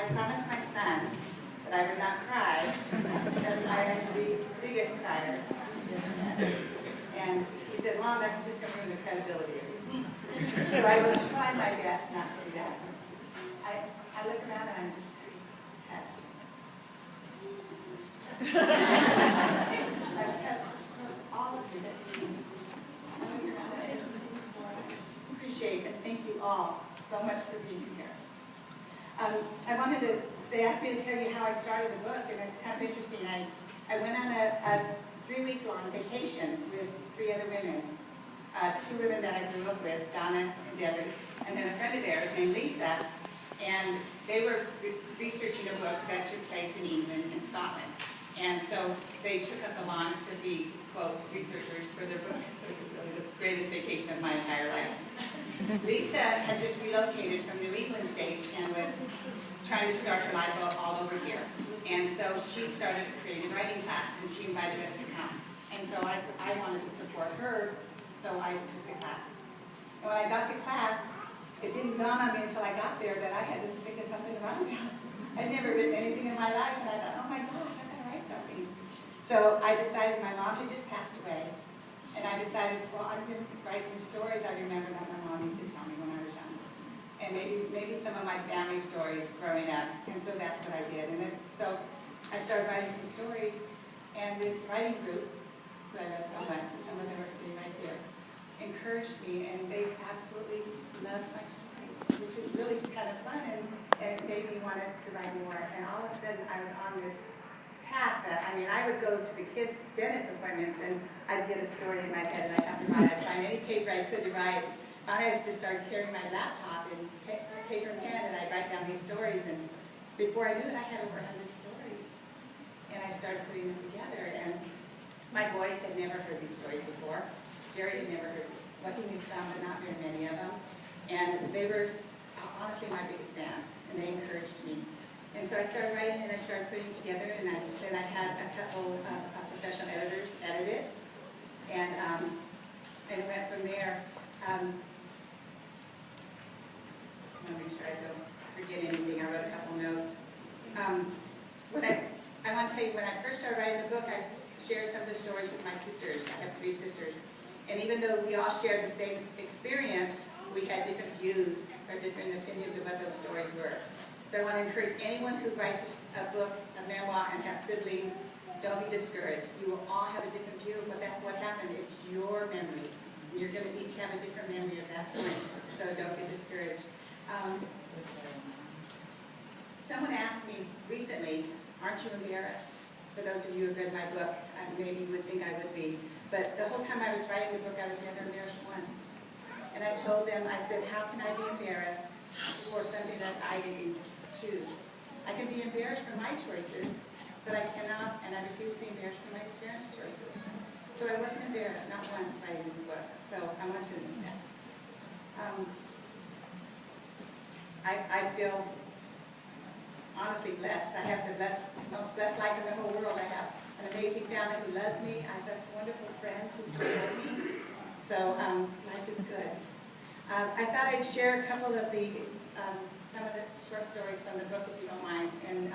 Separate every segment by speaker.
Speaker 1: I promised my son that I would not cry because I am the biggest crier. And he said, Mom, that's just going to ruin the credibility of you. So I will try my best not to do that. I look around and I'm just touched. I've touched all of you that appreciate and thank you all so much for being here. They asked me to tell you how I started the book, and it's kind of interesting. I went on a 3-week-long vacation with 3 other women. 2 women that I grew up with, Donna and Debbie, and then a friend of theirs named Lisa, and they were researching a book that took place in England and Scotland. And so they took us along to be, quote, researchers for their book. It was really the greatest vacation of my entire life. Lisa had just relocated from New England states and was trying to start her life all over here. And so she started a creative writing class, and she invited us to come. And so I wanted to support her, so I took the class. And when I got to class, it didn't dawn on me until I got there that I had to think of something to write about. I'd never written anything in my life, and I thought, oh my gosh, I've got to write something. So I decided, my mom had just passed away, and I decided, well, I'm going to write some stories I remember that my mom used to tell me when I was young. And maybe some of my family stories growing up, and so that's what I did. And so I started writing some stories, and this writing group, who I love so much, some of them are sitting right here, encouraged me, and they absolutely loved my stories, which is really kind of fun, and it made me want to write more. And all of a sudden, I was on this path that, I mean, I would go to the kids' dentist appointments, and I'd get a story in my head, and I'd have to write. I'd find any paper I could to write. I just started carrying my laptop and paper and pen, and I'd write down these stories, and before I knew it, I had over 100 stories. And I started putting them together, and my boys had never heard these stories before. Jerry had never heard this. Well, he knew some, but not very many of them. And they were honestly my biggest fans, and they encouraged me. And so I started writing, and I started putting it together, and then I had a couple of professional editors edit it, and went from there. I want to make sure I don't forget anything. I wrote a couple notes. I want to tell you, when I first started writing the book, I shared some of the stories with my sisters. I have 3 sisters. And even though we all shared the same experience, we had different views or different opinions of what those stories were. So I want to encourage anyone who writes a book, a memoir, and have siblings, don't be discouraged. You will all have a different view of what happened. It's your memory. You're going to each have a different memory of that point, so don't get discouraged. Someone asked me recently, aren't you embarrassed? For those of you who have read my book, maybe you would think I would be. But the whole time I was writing the book, I was never embarrassed once. And I told them, I said, how can I be embarrassed for something that I didn't choose? I can be embarrassed for my choices, but I cannot, and I refuse to be embarrassed for my parents' choices. So I wasn't embarrassed, not once, writing this book. So I want you to know that. I feel honestly blessed. I have the most blessed life in the whole world. I have an amazing family who loves me. I have wonderful friends who support me. So life is good. I thought I'd share a couple of some of the short stories from the book, if you don't mind, and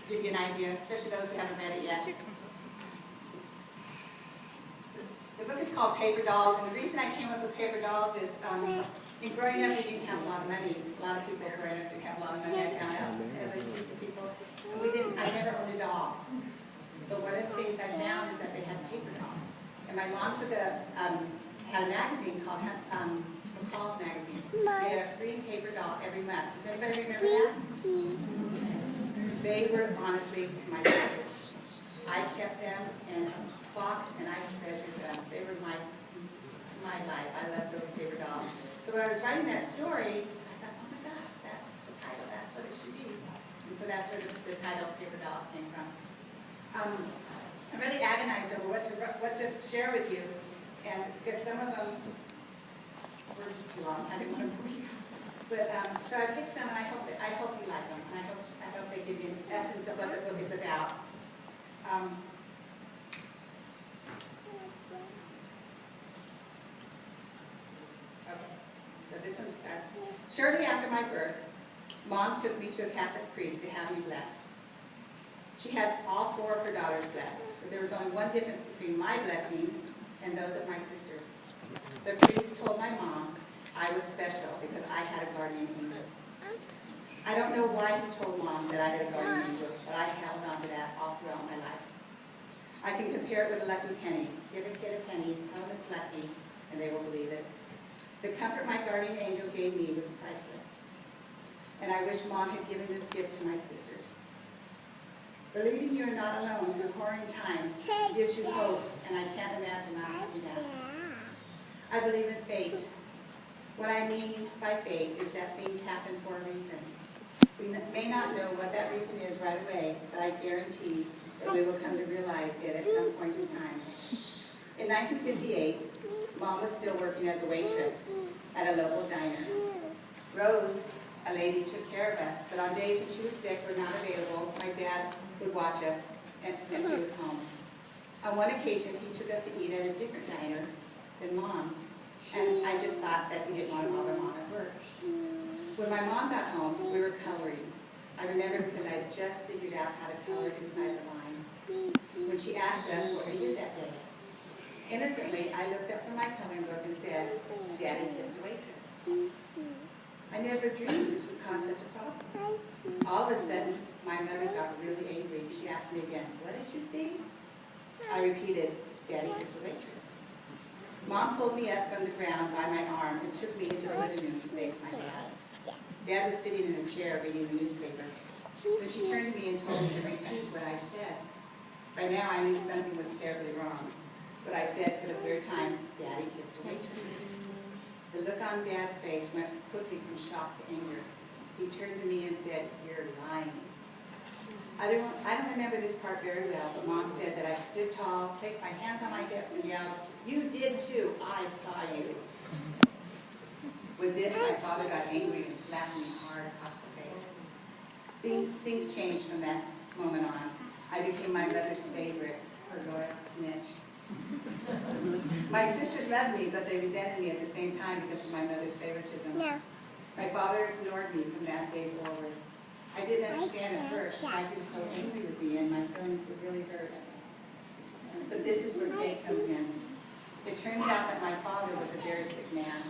Speaker 1: give you an idea, especially those who haven't read it yet. The book is called Paper Dolls, and the reason I came up with Paper Dolls is in growing up, we didn't have a lot of money. A lot of people growing up didn't have a lot of money. I found out as I speak to people. And I never owned a doll. But one of the things I found is that they had paper dolls. And my mom had a magazine called McCall's Magazine. They had a free paper doll every month. Does anybody remember that? They were honestly my treasures. I kept them in a box, and I treasured them. They were my life. I loved those paper dolls. So when I was writing that story, I thought, oh my gosh, that's the title. That's what it should be. And so that's where the title Paper Dolls came from. I really agonized over what to share with you, and because some of them were just too long. I didn't want to bore you. But so I picked some, and I hope you like them, and I hope they give you the essence of what the book is about. Okay, so this one starts. Shortly after my birth, Mom took me to a Catholic priest to have me blessed. She had all 4 of her daughters blessed, but there was only one difference between my blessing and those of my sisters. The priest told my mom I was special because I had a guardian angel. I don't know why he told Mom that I had a guardian angel, but I held on to that all throughout my life. I can compare it with a lucky penny. Give a kid a penny, tell them it's lucky, and they will believe it. The comfort my guardian angel gave me was priceless. And I wish Mom had given this gift to my sisters. Believing you are not alone through horrid times gives you hope, and I can't imagine not having that. I believe in fate. What I mean by fate is that things happen for a reason. We may not know what that reason is right away, but I guarantee that we will come to realize it at some point in time. In 1958, Mom was still working as a waitress at a local diner. Rose, a lady, took care of us, but on days when she was sick or not available, my dad would watch us if he was home. On one occasion, he took us to eat at a different diner than Mom's, and I just thought that he didn't want to bother Mom at work. When my mom got home, we were coloring. I remember because I had just figured out how to color inside the lines. When she asked us what we did that day, innocently, I looked up from my coloring book and said, "Daddy kissed a waitress." I never dreamed this would cause such a problem. All of a sudden, my mother got really angry. She asked me again, "What did you see?" I repeated, "Daddy kissed a waitress." Mom pulled me up from the ground by my arm and took me into the living room to face my dad. Dad was sitting in a chair reading the newspaper. Then she turned to me and told me to repeat what I said. By now I knew something was terribly wrong, but I said for the 3rd time, "Daddy kissed a waitress." The look on Dad's face went quickly from shock to anger. He turned to me and said, "You're lying." I don't remember this part very well, but Mom said that I stood tall, placed my hands on my hips, and yelled, "You did too, I saw you." With this, my father got angry and slapped me hard across the face. Things changed from that moment on. I became my mother's favorite, her loyal snitch. My sisters loved me, but they resented me at the same time because of my mother's favoritism. My father ignored me from that day forward. I didn't understand at first why he was so angry with me, and my feelings were really hurt. But this is where faith comes in. It turns out that my father was a very sick man.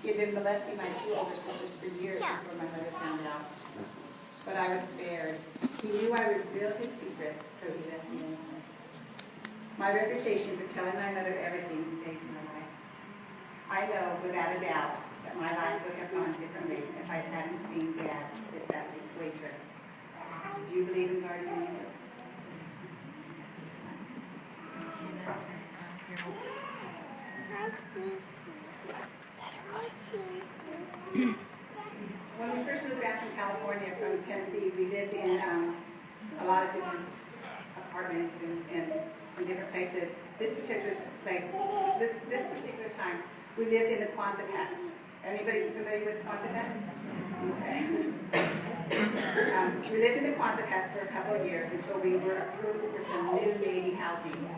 Speaker 1: He had been molesting my 2 older sisters for years before my mother found out. But I was spared. He knew I would reveal his secret, so he left me alone. My reputation for telling my mother everything saved my life. I know without a doubt that my life would have gone differently if I hadn't seen Dad kiss that waitress. Do you believe in guardian angels? When we first moved back from California, from Tennessee, we lived in a lot of different apartments and different places. This particular time, we lived in the Quonset huts. Anybody familiar with Quonset huts? Okay. We lived in the Quonset huts for a couple of years until we were approved for some new Navy housing.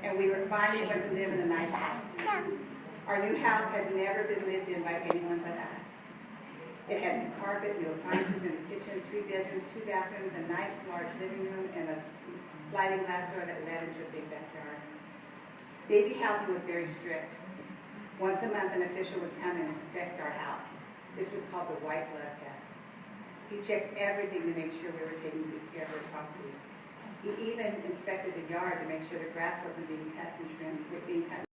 Speaker 1: And we were finally going to live in a nice house. Our new house had never been lived in by anyone but us. It had new carpet, new appliances in the kitchen, 3 bedrooms, 2 bathrooms, a nice large living room, and a sliding glass door that led into a big backyard. Navy housing was very strict. Once a month, an official would come and inspect our house. This was called the white blood test. He checked everything to make sure we were taking good care of our property. He even inspected the yard to make sure the grass wasn't being cut and trimmed, was being cut